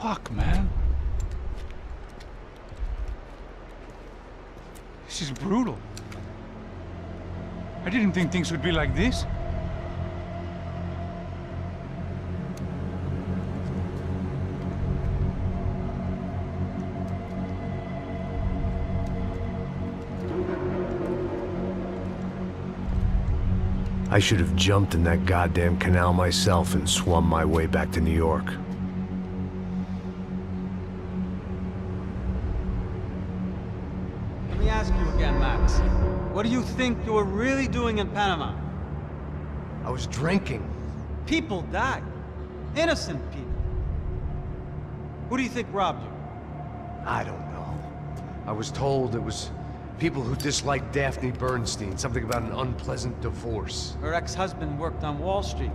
Fuck, man. This is brutal. I didn't think things would be like this. I should have jumped in that goddamn canal myself and swum my way back to New York. Let me ask you again, Max. What do you think you were really doing in Panama? I was drinking. People died. Innocent people. Who do you think robbed you? I don't know. I was told it was people who disliked Daphne Bernstein, something about an unpleasant divorce. Her ex-husband worked on Wall Street.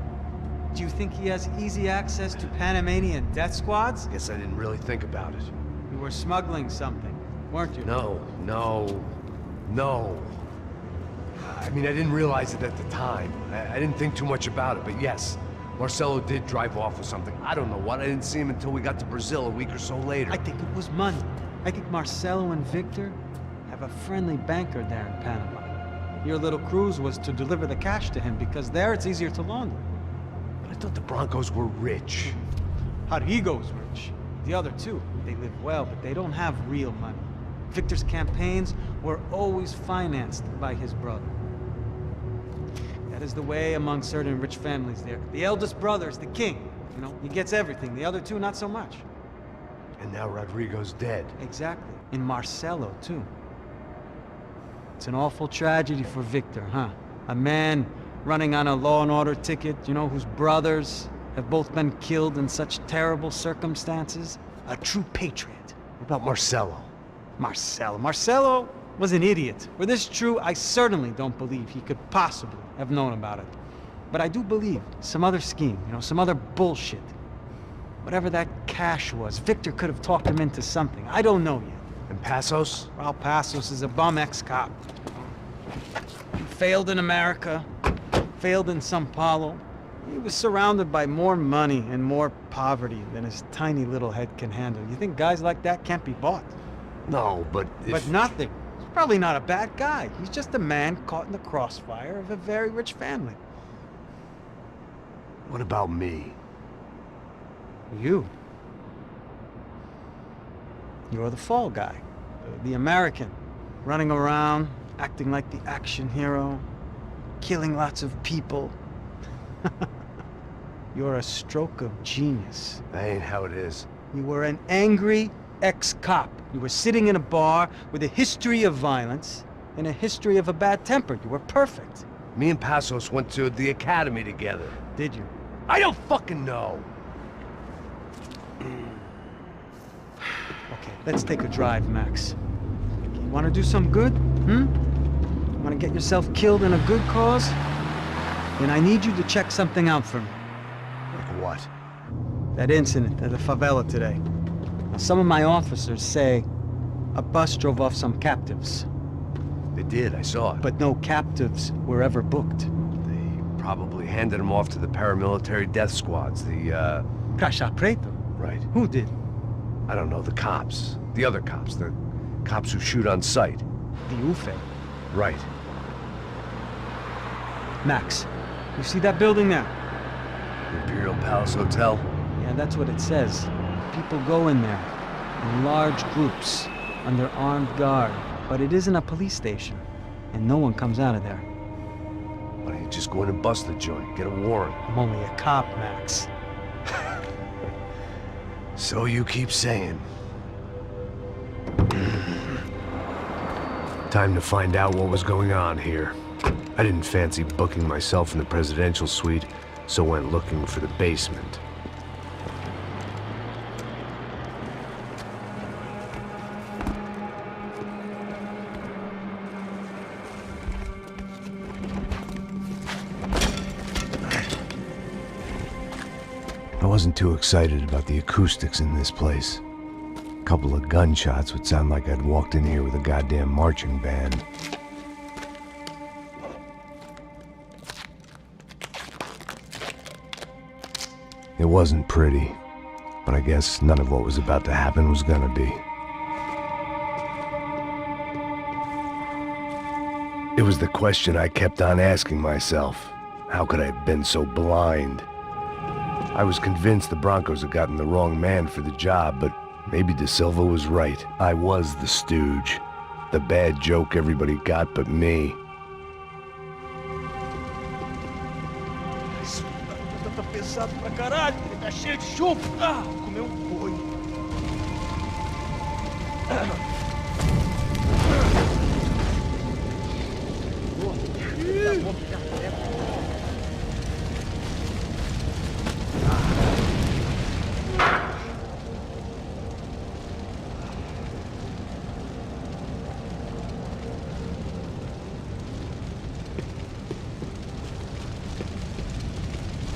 Do you think he has easy access to Panamanian death squads? Guess I didn't really think about it. You were smuggling something, weren't you? No. I mean, I didn't realize it at the time. I didn't think too much about it, but yes, Marcelo did drive off with something. I don't know what. I didn't see him until we got to Brazil a week or so later. I think it was money. I think Marcelo and Victor have a friendly banker there in Panama. Your little cruise was to deliver the cash to him because there it's easier to launder. But I thought the Broncos were rich. Rodrigo's rich. The other two, they live well, but they don't have real money. Victor's campaigns were always financed by his brother. That is the way among certain rich families there. The eldest brother is the king. You know, he gets everything. The other two, not so much. And now Rodrigo's dead. Exactly. And Marcelo, too. It's an awful tragedy for Victor, huh? A man running on a law and order ticket, you know, whose brothers have both been killed in such terrible circumstances. A true patriot. What about Marcelo? Marcelo was an idiot. Were this true, I certainly don't believe he could possibly have known about it. But I do believe some other scheme, you know, some other bullshit. Whatever that cash was, Victor could have talked him into something. I don't know yet. And Passos? Well, Passos is a bum ex-cop. He failed in America, failed in Sao Paulo. He was surrounded by more money and more poverty than his tiny little head can handle. You think guys like that can't be bought? No, but if... But nothing. He's probably not a bad guy. He's just a man caught in the crossfire of a very rich family. What about me? You. You're the fall guy. The American. Running around, acting like the action hero. Killing lots of people. You're a stroke of genius. That ain't how it is. You were an angry ex-cop. You were sitting in a bar with a history of violence and a history of a bad temper. You were perfect. Me and Passos went to the academy together. Did you? I don't fucking know. Okay, let's take a drive, Max. You want to do some good? Want to get yourself killed in a good cause? Then I need you to check something out for me. Like what? That incident at the favela today. Now, some of my officers say a bus drove off some captives. They did, I saw it. But no captives were ever booked. They probably handed them off to the paramilitary death squads, the, Caixa Preto? Right. Who did? I don't know, the cops. The other cops. The cops who shoot on sight. The UFE. Right. Max, you see that building there? Imperial Palace Hotel? Yeah, that's what it says. People go in there, in large groups, under armed guard. But it isn't a police station, and no one comes out of there. Why don't you just go in and bust the joint, get a warrant? I'm only a cop, Max. So you keep saying. Time to find out what was going on here. I didn't fancy booking myself in the presidential suite, so went looking for the basement. I wasn't too excited about the acoustics in this place. A couple of gunshots would sound like I'd walked in here with a goddamn marching band. It wasn't pretty, but But I guess none of what was about to happen was gonna be. It was the question I kept on asking myself. How could I have been so blind? I was convinced the Brancos had gotten the wrong man for the job, but maybe Da Silva was right. I was the stooge. The bad joke everybody got but me. Isso tá pesado pra caralho, ele tá cheio de chumbo. Ah, comeu boi.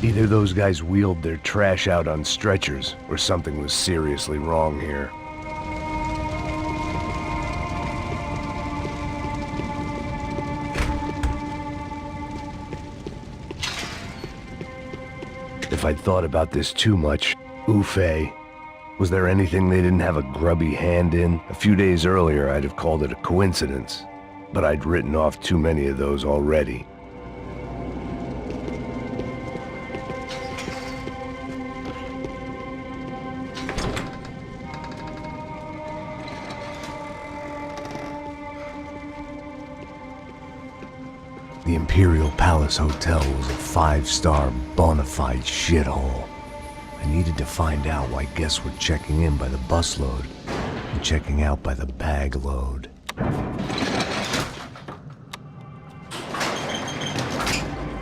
Either those guys wheeled their trash out on stretchers, or something was seriously wrong here. If I'd thought about this too much, Ufe, was there anything they didn't have a grubby hand in? A few days earlier, I'd have called it a coincidence, but I'd written off too many of those already. The Imperial Palace Hotel was a five-star, bona fide shithole. I needed to find out why guests were checking in by the busload and checking out by the bag load.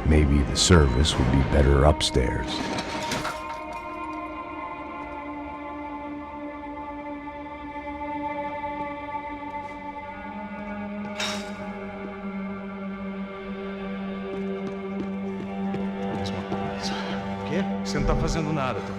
Maybe the service would be better upstairs. O quê? Você não tá fazendo nada, tá?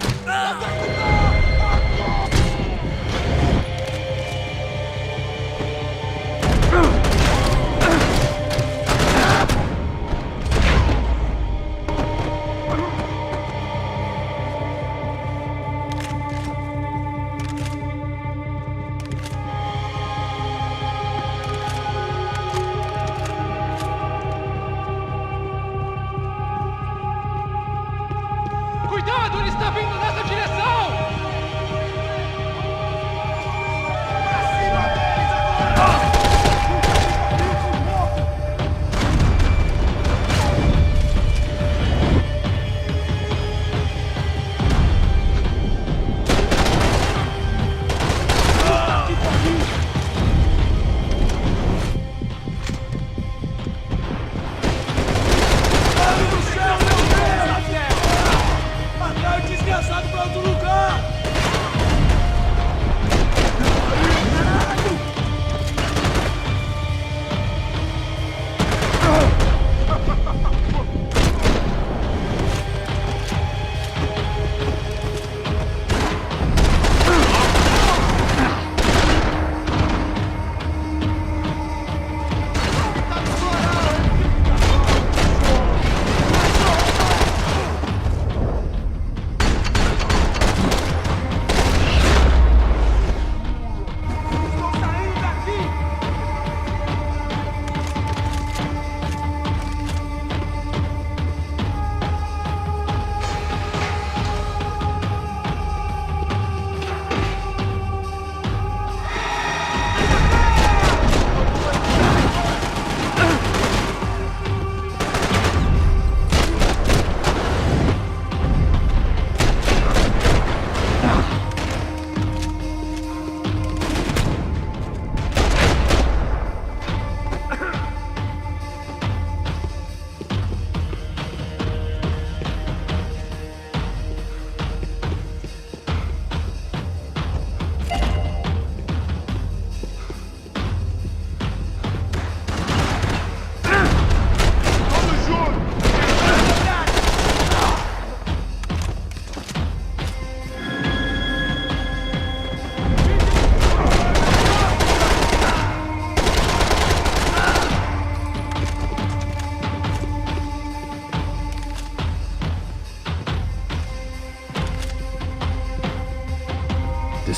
Cuidado, ele está vindo nessa direção!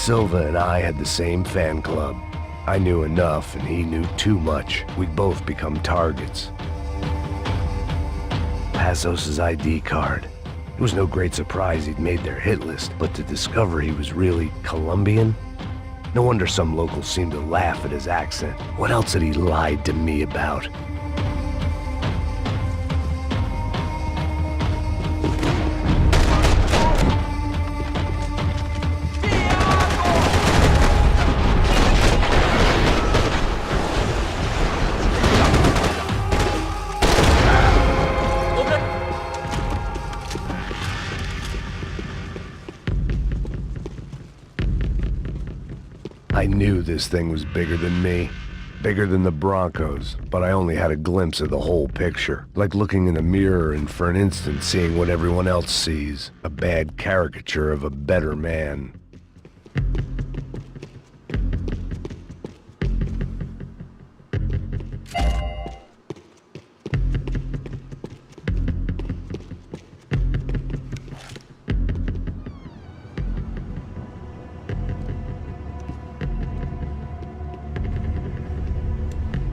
Silva and I had the same fan club. I knew enough and he knew too much. We'd both become targets. Passos' ID card. It was no great surprise he'd made their hit list, but to discover he was really Colombian? No wonder some locals seemed to laugh at his accent. What else had he lied to me about? I knew this thing was bigger than me, bigger than the Broncos, but I only had a glimpse of the whole picture, like looking in a mirror and for an instant seeing what everyone else sees, a bad caricature of a better man.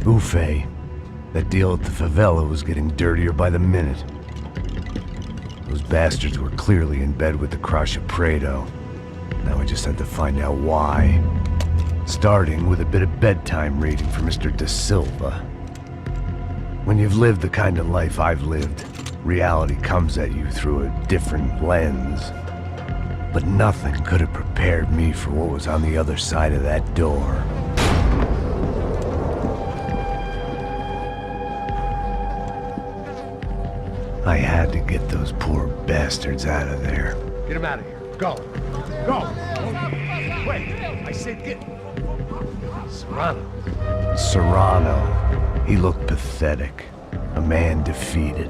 Buffet. That deal at the Favela was getting dirtier by the minute. Those bastards were clearly in bed with the Crush of Prado. Now I just had to find out why. Starting with a bit of bedtime reading for Mr. Da Silva. When you've lived the kind of life I've lived, reality comes at you through a different lens. But nothing could have prepared me for what was on the other side of that door. I had to get those poor bastards out of there. Get him out of here. Go. Go. Wait. I said get... Serrano. Serrano. He looked pathetic. A man defeated.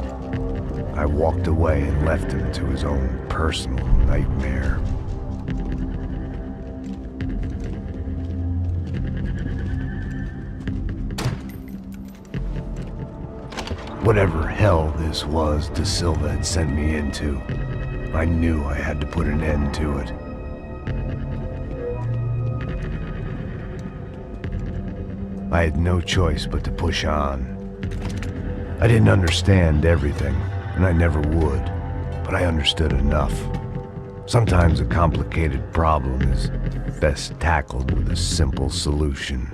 I walked away and left him to his own personal nightmare. Whatever hell this was Da Silva had sent me into, I knew I had to put an end to it. I had no choice but to push on. I didn't understand everything, and I never would, but I understood enough. Sometimes a complicated problem is best tackled with a simple solution.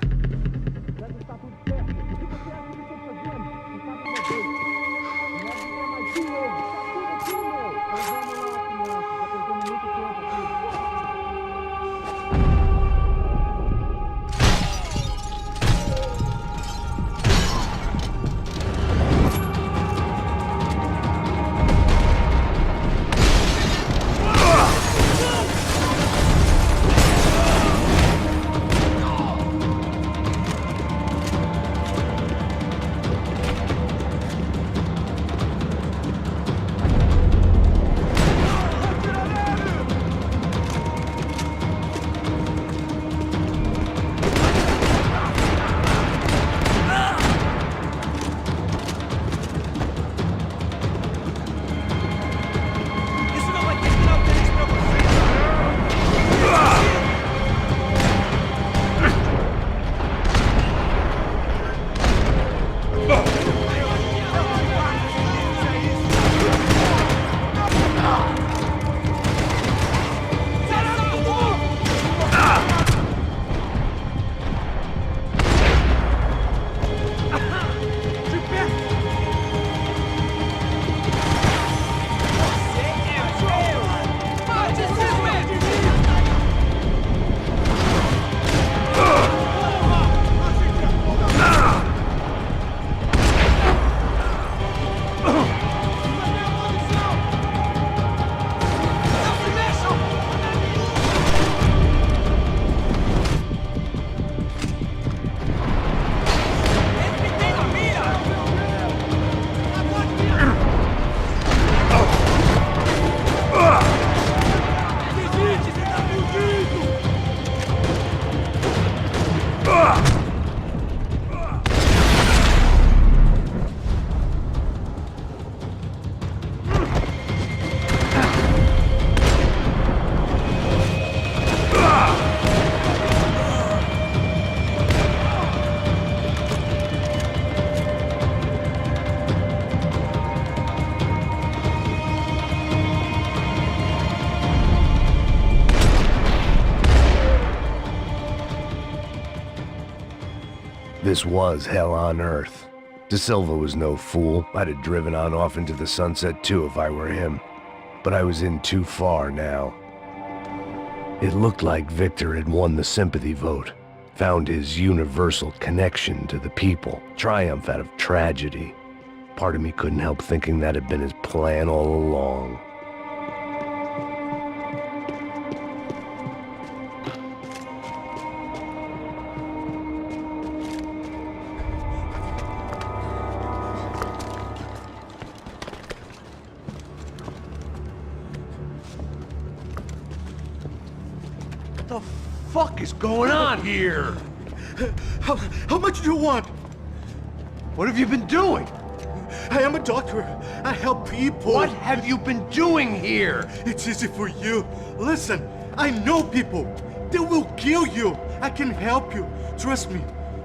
This was hell on earth. Da Silva was no fool. I'd have driven on off into the sunset too if I were him. But I was in too far now. It looked like Victor had won the sympathy vote, found his universal connection to the people, triumph out of tragedy. Part of me couldn't help thinking that had been his plan all along. What the fuck is going on here? How much do you want? What have you been doing? I am a doctor. I help people. What have you been doing here? It's easy for you. Listen, I know people. They will kill you. I can help you. Trust me.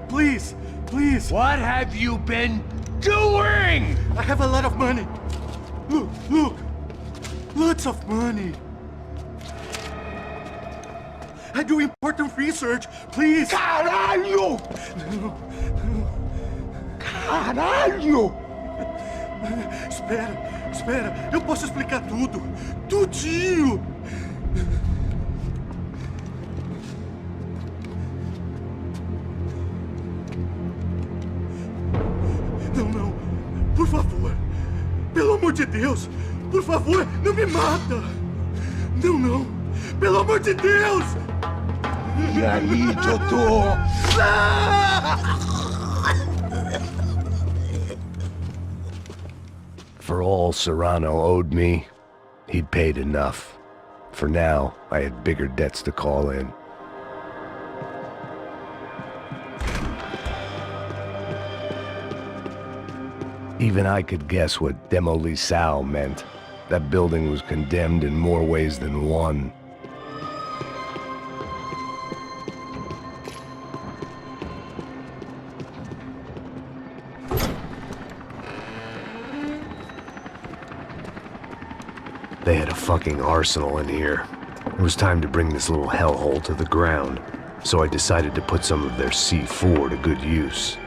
Please, please. What have you been doing? I have a lot of money. Look, look. Lots of money. I do important research. Please. Caralho! Caralho! Espera. Eu posso explicar tudo. Tudinho. Não. Por favor. Pelo amor de Deus. Por favor, não me mata. Não. Pelo amor de Deus. E aí, doutor? For all Serrano owed me, he'd paid enough. For now, I had bigger debts to call in. Even I could guess what demolição meant. That building was condemned in more ways than one. They had a fucking arsenal in here. It was time to bring this little hellhole to the ground, so I decided to put some of their C4 to good use.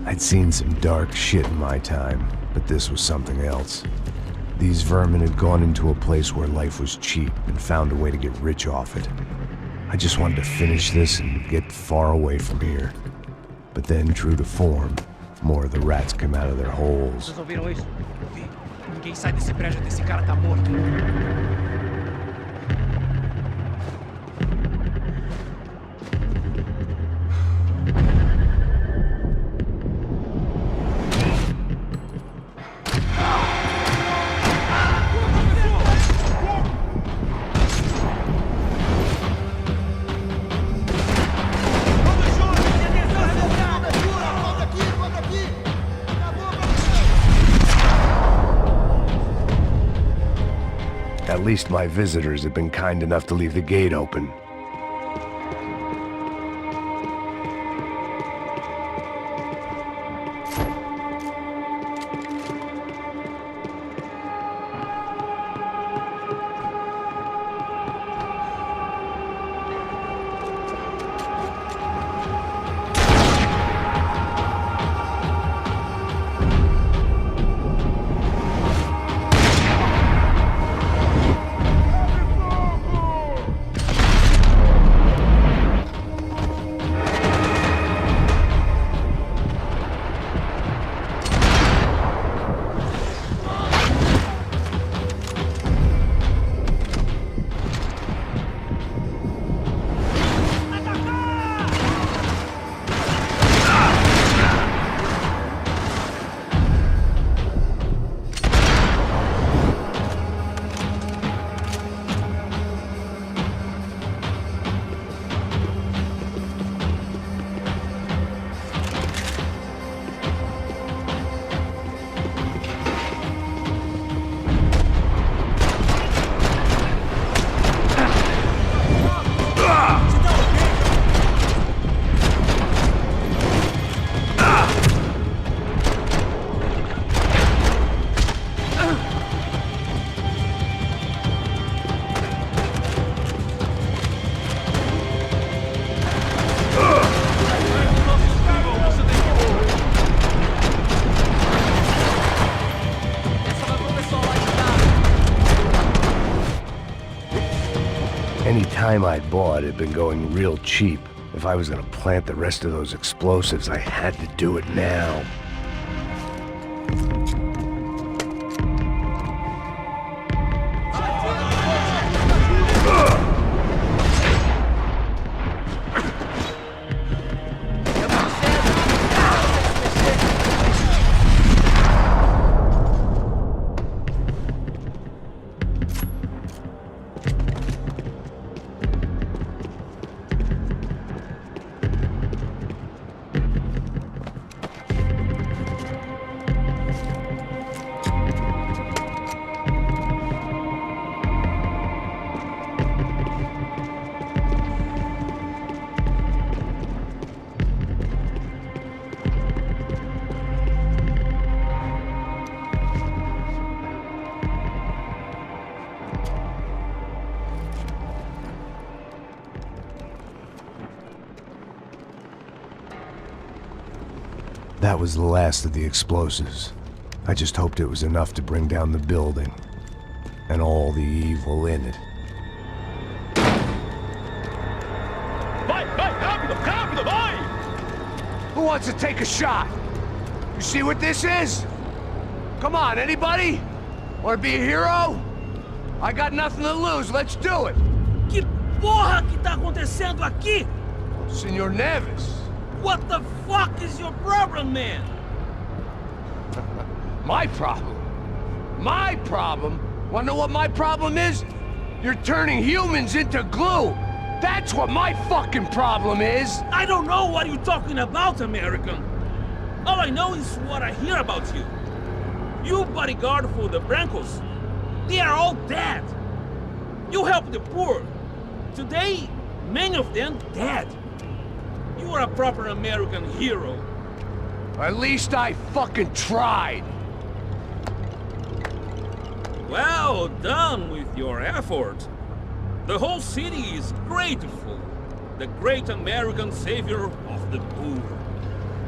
I'd seen some dark shit in my time, but this was something else. These vermin had gone into a place where life was cheap and found a way to get rich off it. I just wanted to finish this and get far away from here. But then, true to form, more of the rats came out of their holes. Vocês ouviram isso? Vi. Ninguém sai desse prédio até esse cara tá morto. At least my visitors had been kind enough to leave the gate open. time I bought had been going real cheap. If I was gonna plant the rest of those explosives, I had to do it now. That was the last of the explosives. I just hoped it was enough to bring down the building and all the evil in it. Vai, vai, rápido, rápido, vai! Who wants to take a shot? You see what this is? Come on, anybody? Want to be a hero? I got nothing to lose, let's do it! Que porra que tá acontecendo aqui? Senor Neves. What the fuck is your problem, man? My problem? My problem? Wanna know what my problem is? You're turning humans into glue! That's what my fucking problem is! I don't know what you're talking about, American. All I know is what I hear about you. You bodyguard for the Brancos. They are all dead. You help the poor. Today, many of them dead. You are a proper American hero. At least I fucking tried! Well done with your effort. The whole city is grateful. The great American savior of the poor.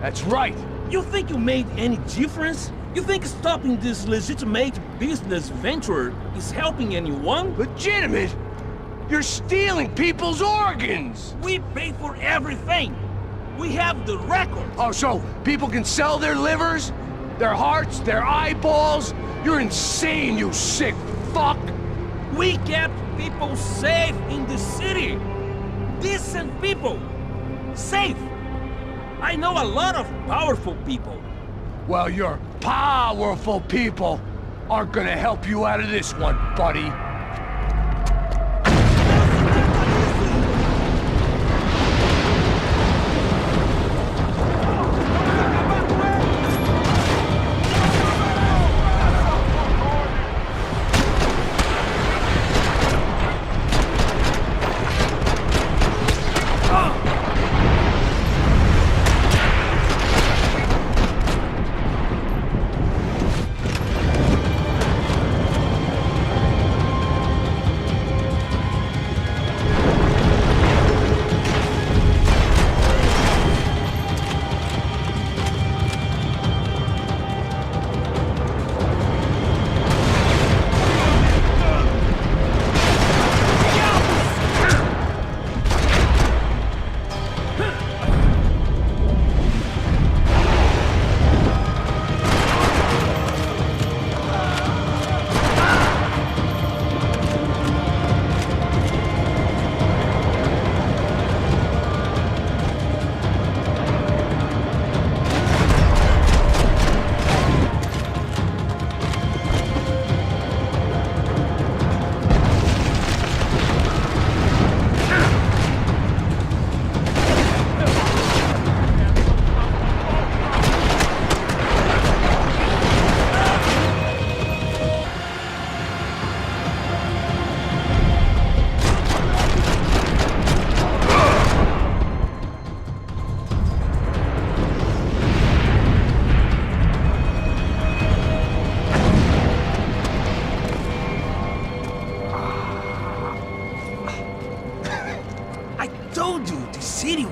That's right! You think you made any difference? You think stopping this legitimate business venture is helping anyone? Legitimate? You're stealing people's organs! We pay for everything. We have the record. Oh, so people can sell their livers? Their hearts? Their eyeballs? You're insane, you sick fuck! We kept people safe in the city. Decent people. Safe. I know a lot of powerful people. Well, your powerful people aren't gonna help you out of this one, buddy.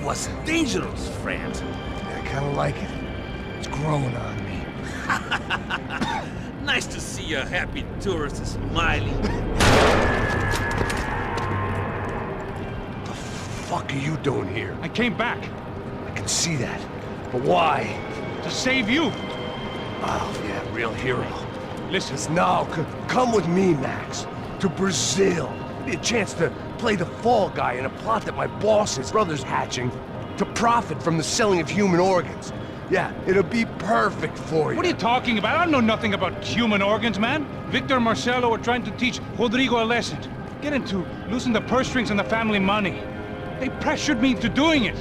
Was dangerous, friend. I kinda like it. It's growing on me. Nice to see a happy tourist smiling. fuck are you doing here? I came back I can see that. But why? to save you. Oh, yeah, real hero. Listen, No, come with me, Max. To Brazil. Be a chance to play the fall guy in a plot that my boss's brother's hatching to profit from the selling of human organs. Yeah, it'll be perfect for you. what are you talking about? I don't know nothing about human organs, man. Victor and Marcelo were trying to teach Rodrigo a lesson. Get him to loosen the purse strings and the family money. They pressured me into doing it.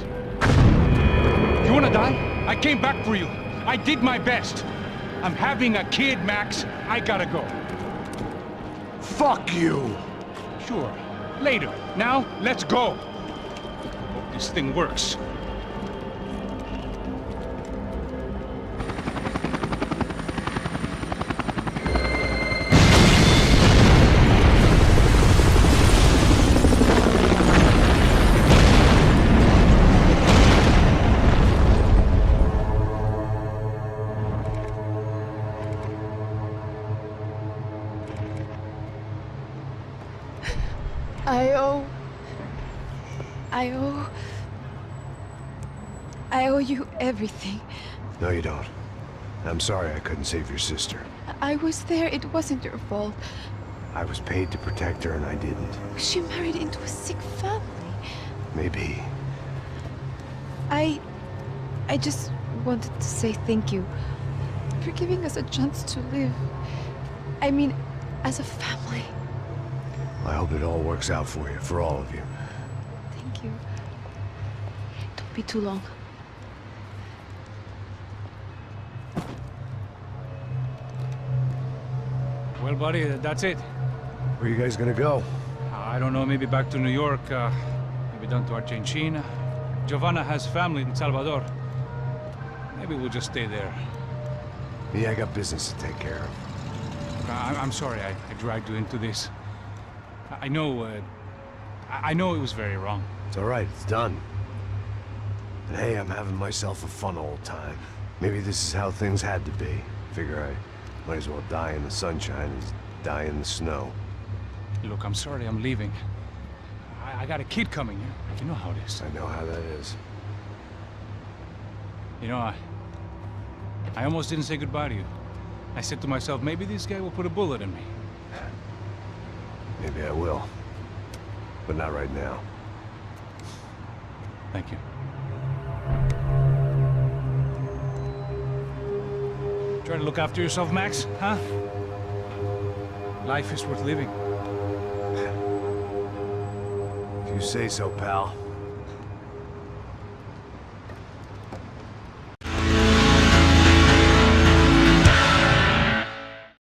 You wanna die? I came back for you. I did my best. I'm having a kid, Max. I gotta go. Fuck you! Sure. Later. Now, let's go. Hope this thing works. I owe you everything. No, you don't. I'm sorry I couldn't save your sister. I was there. It wasn't your fault. I was paid to protect her and I didn't. She married into a sick family. Maybe. I just wanted to say thank you for giving us a chance to live. I mean, as a family. I hope it all works out for you, for all of you. Thank you. Don't be too long. Well, buddy, that's it. Where are you guys gonna go? I don't know, maybe back to New York, maybe down to Argentina. Giovanna has family in Salvador. Maybe we'll just stay there. Me, I got business to take care of. I'm sorry I dragged you into this. I know it was very wrong. It's all right, it's done. And hey, I'm having myself a fun old time. Maybe this is how things had to be. Figure I might as well die in the sunshine as die in the snow. Look, I'm sorry I'm leaving. I got a kid coming. You know how it is. I know how that is. You know, I almost didn't say goodbye to you. I said to myself, maybe this guy will put a bullet in me. Maybe I will. But not right now. Thank you. Try to look after yourself, Max, huh? Life is worth living. If you say so, pal.